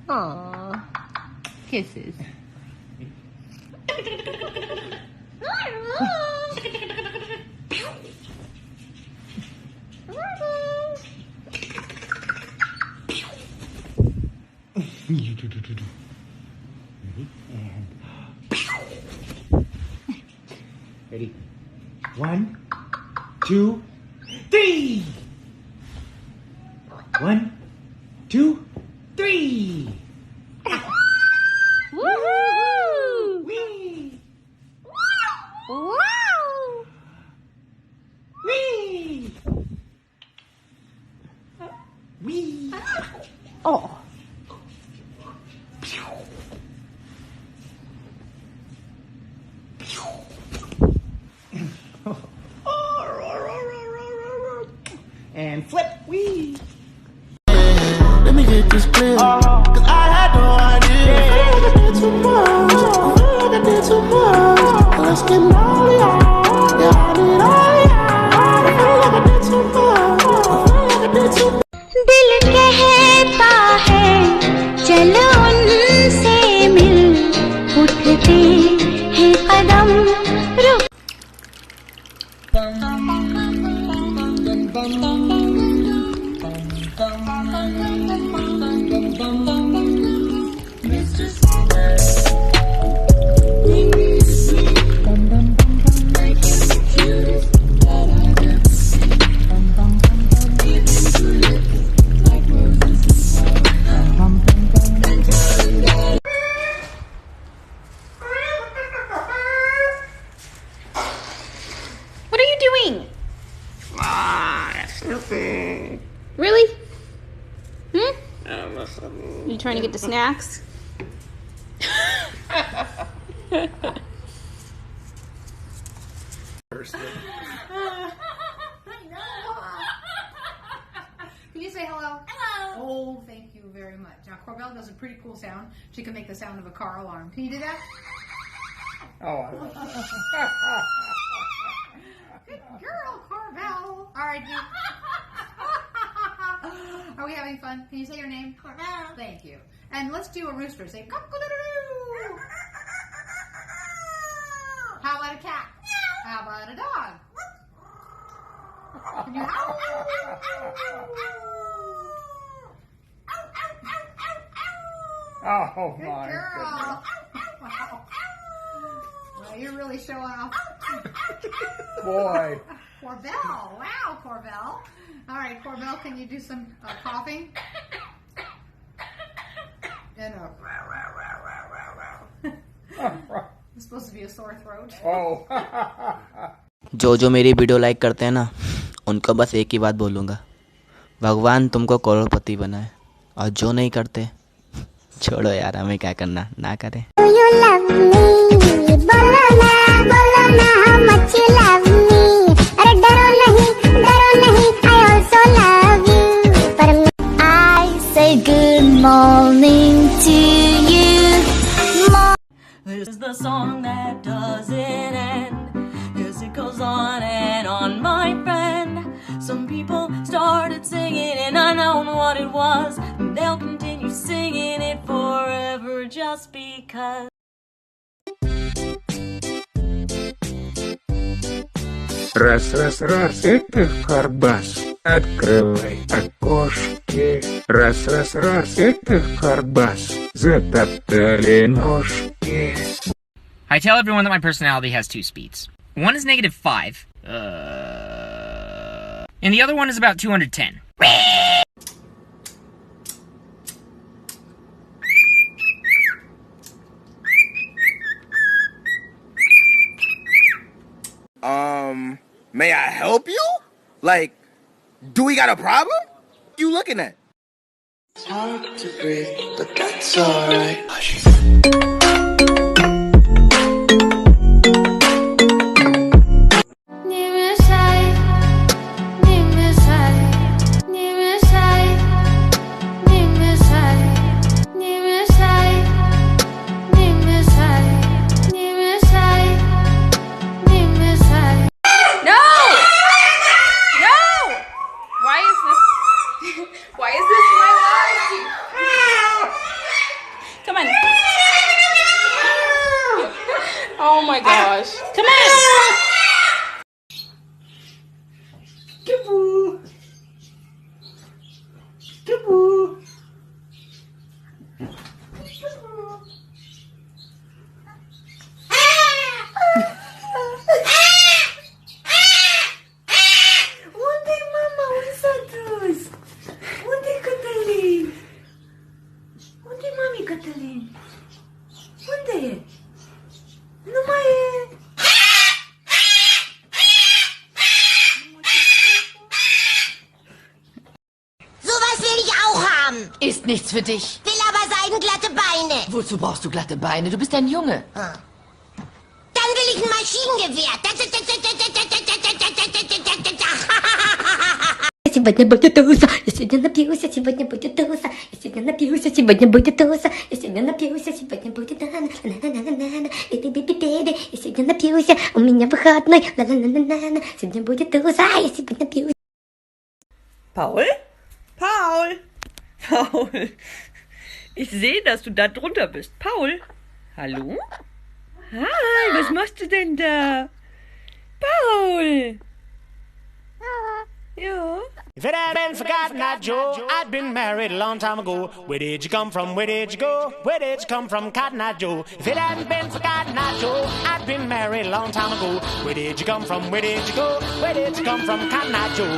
Aww. Kisses. Ready? 1, 2, 3. 1, 2, 3. Woohoo! Whee! Wow! Whee! Whee! Oh. And flip, wee. Let me get this clear, cause I had no idea. I did too much, I did too much. Let's get gnarly, yeah, I need all, I feel like I did too much, I feel like I did too much. दिल कहता है चलो उनसे मिल उठते हैं कदम रुक What are you doing? Snooping. Really? You trying to get the snacks? Can you say hello? Hello. Oh, thank you very much. Now, Corbell does a pretty cool sound. She can make the sound of a car alarm. Can you do that? Oh, Good girl, Corbell. All right, dude. Are we having fun? Can you say your name? Corbell. Thank you. And let's do a rooster. Say cock-a-doodle-doo. How about a cat? How about a dog? Can you howl? oh Good my girl. Wow. Well, you're really showing off. goodness. Boy. Corbell. Wow, Corbell. All right, Corbell, can you do some coughing? And it's supposed to be a sore throat. Oh. जो जो मेरी video like करते हैं ना, उनको बस एक ही बात बोलूँगा, भगवान तुमको करोड़पति बनाए, और जो नहीं करते छोड़ो यार, हमें क्या करना, ना करें। This is the song that doesn't end, 'cause it goes on and on, my friend. Some people started singing and I don't know what it was, and they'll continue singing it forever just because. Раз, раз, раз, это Карбас. Открывай окошки. Раз, раз, раз, это Карбас. Затоптали ножки. I tell everyone that my personality has two speeds. One is -5. And the other one is about 210. May I help you? Like, do we got a problem? You looking at? It's hard to breathe, but that's alright. Why is this my life? gosh. Come on. Kiboo. Kiboo. Unde mama? Unde s-a dus? Unde Cătălin? Unde mami Cătălin? Unde e? Nu mai e. Sowas will ich auch haben. Ist nichts für dich. Will aber seidenglatte Beine. Wozu brauchst du glatte Beine? Du bist ein Junge. Dann will ich ein Maschinengewehr. Сегодня будет туса, я сегодня напьюсь, сегодня будет туса, я сегодня напьюсь, сегодня будет туса, я сегодня напьюсь, сегодня будет на-на-на-на-на-на-на, и я сегодня напьюсь, у меня выходной, на-на-на-на-на, сегодня будет туса, я сегодня напьюсь. Paul? Paul? Paul? Ich sehe, dass du da drunter bist. Paul? Hallo? Hi, was machst du denn da? Paul? Ja. If it had been for Cotton Eye Joe, I'd been married a long time ago. Where did you come from? Where did you go? Where did you come from, Cotton Eye Joe? If it hadn't been for Cotton Eye Joe, I'd been married a long time ago. Where did you come from? Where did you go? Where did you come from, Cotton Eye Joe?